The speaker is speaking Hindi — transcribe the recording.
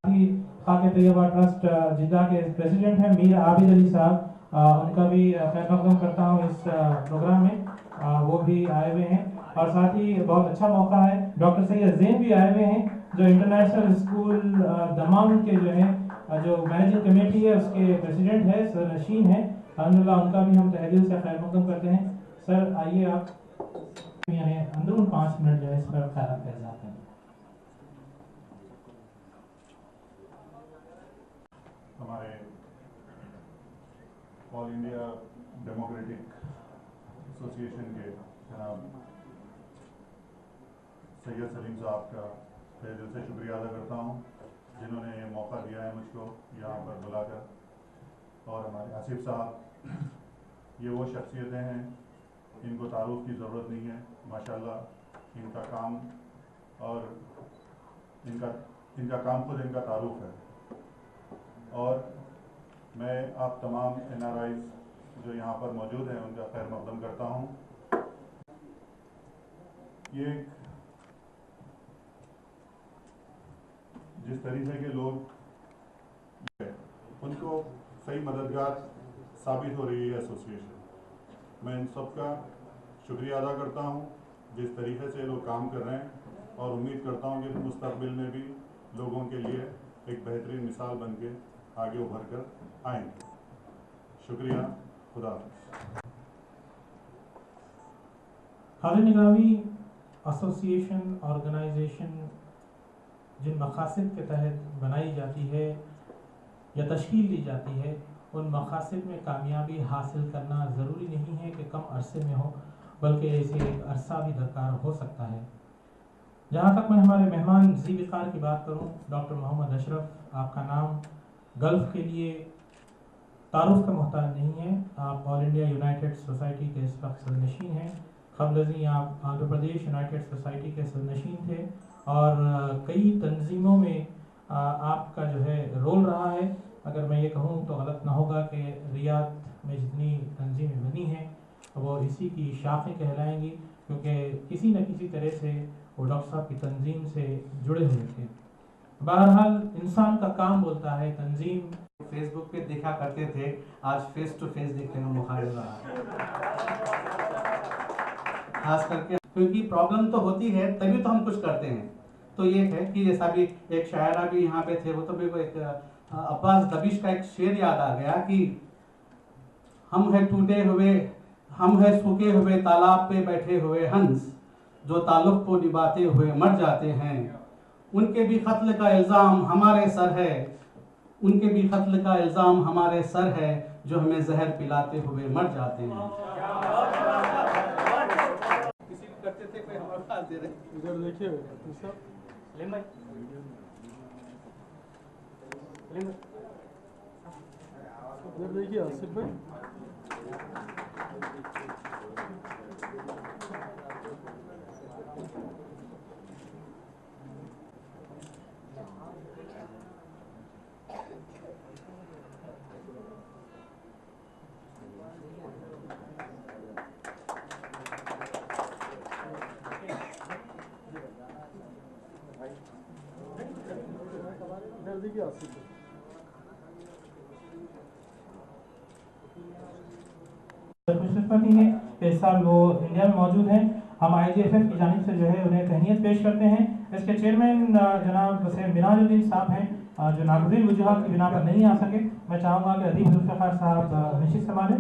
खाके तैयबा ट्रस्ट जिद्दा के प्रेसिडेंट हैं मीर आबिद अली साहब, उनका भी खैर मकदम करता हूँ इस प्रोग्राम में। वो भी आए हुए हैं और साथ ही बहुत अच्छा मौका है, डॉक्टर सैयद ज़ैन भी आए हुए हैं जो इंटरनेशनल स्कूल दमाम के जो है जो मैनेजिंग कमेटी है उसके प्रेसिडेंट है, सर नशीन है। अल्हम्दुलिल्लाह उनका भी हम तहे दिल से खैर मकदम करते हैं। सर आइए आप अंदरून 5 मिनट जो है इस पर ख्याल का इज़हार करें। हमारे ऑल इंडिया डेमोक्रेटिक एसोसिएशन के जनाब सैयद सलीम साहब का तहे दिल से शुक्रिया अदा करता हूँ जिन्होंने ये मौका दिया है मुझको यहाँ पर बुलाकर। और हमारे आसिफ साहब, ये वो शख्सियतें हैं इनको तारुफ की ज़रूरत नहीं है, माशाल्लाह इनका काम और इनका काम खुद इनका तारुफ है। और मैं आप तमाम NRIs जो यहाँ पर मौजूद हैं उनका खैर मकदम करता हूँ। ये जिस तरीके के लोग उनको सही मददगार साबित हो रही है एसोसिएशन। मैं इन सब का शुक्रिया अदा करता हूँ जिस तरीके से लोग काम कर रहे हैं और उम्मीद करता हूँ कि मुस्तकबिल में भी लोगों के लिए एक बेहतरीन मिसाल बन के आगे उभर कर आएंगे। शुक्रिया, खुदा हाफ़िज़। हाज़िर निगरानी एसोसिएशन ऑर्गेनाइजेशन जिन मकासद के तहत बनाई जाती है या तश्कील दी जाती है, उन मकासद में कामयाबी हासिल करना ज़रूरी नहीं है कि कम अरसे में हो, बल्कि इसे एक अरसा भी दरकार हो सकता है। जहाँ तक मैं हमारे मेहमान ज़ी विक़ार की बात करूँ, डॉक्टर मोहम्मद अशरफ, आपका नाम गल्फ़ के लिए तारुफ का मोहताज नहीं है। आप ऑल इंडिया यूनाइटेड सोसाइटी के इस वक्त सदनशीन हैं। क़ब्ल आप आंध्र प्रदेश यूनाइटेड सोसाइटी के सदनशीन थे और कई तंजीमों में आपका जो है रोल रहा है। अगर मैं ये कहूँ तो गलत ना होगा कि रियाद में जितनी तंजीमें बनी हैं वो इसी की शाखें कहलाएंगी, क्योंकि किसी न किसी तरह से वो डॉक्टर साहब की तंजीम से जुड़े हुए थे। बहरहाल इंसान का काम बोलता है, तंजीम फेसबुक पे देखा करते थे, आज फेस टू फेस देखने का मौका मिल रहा है। खास करके क्योंकि प्रॉब्लम तो होती है तभी तो हम कुछ करते हैं। तो ये है कि जैसा भी एक शायरा भी यहाँ पे थे, वो तो मेरे को एक अब्बास दबिश का एक शेर याद आ गया कि हम है टूटे हुए, हम है सूखे हुए तालाब पे बैठे हुए हंस, जो ताल्लुक़ को निभाते हुए मर जाते हैं। उनके भी कत्ल का इल्ज़ाम हमारे सर है, उनके भी कत्ल का इल्ज़ाम हमारे सर है, जो हमें जहर पिलाते हुए मर जाते हैं। किसी भी करते थे कोई हमारे पास दे रहे। इधर देखिए ले भाई, इधर देखिए आसिफ भाई। इधर देखिए आसिफ भाई। खुशकिस्मती है कि इस साल वो इंडिया में मौजूद हैं। हम IGFF की जानिब से जो है उन्हें तहनीत पेश करते हैं। इसके चेयरमैन जनाब सैयद मिराजुद्दीन साहब हैं जो नागज़ीर वजूहात की बिना पर नहीं आ सके। मैं चाहूँगा कि अदीब जुल्फ़िकार साहब नशिस्त संभालें।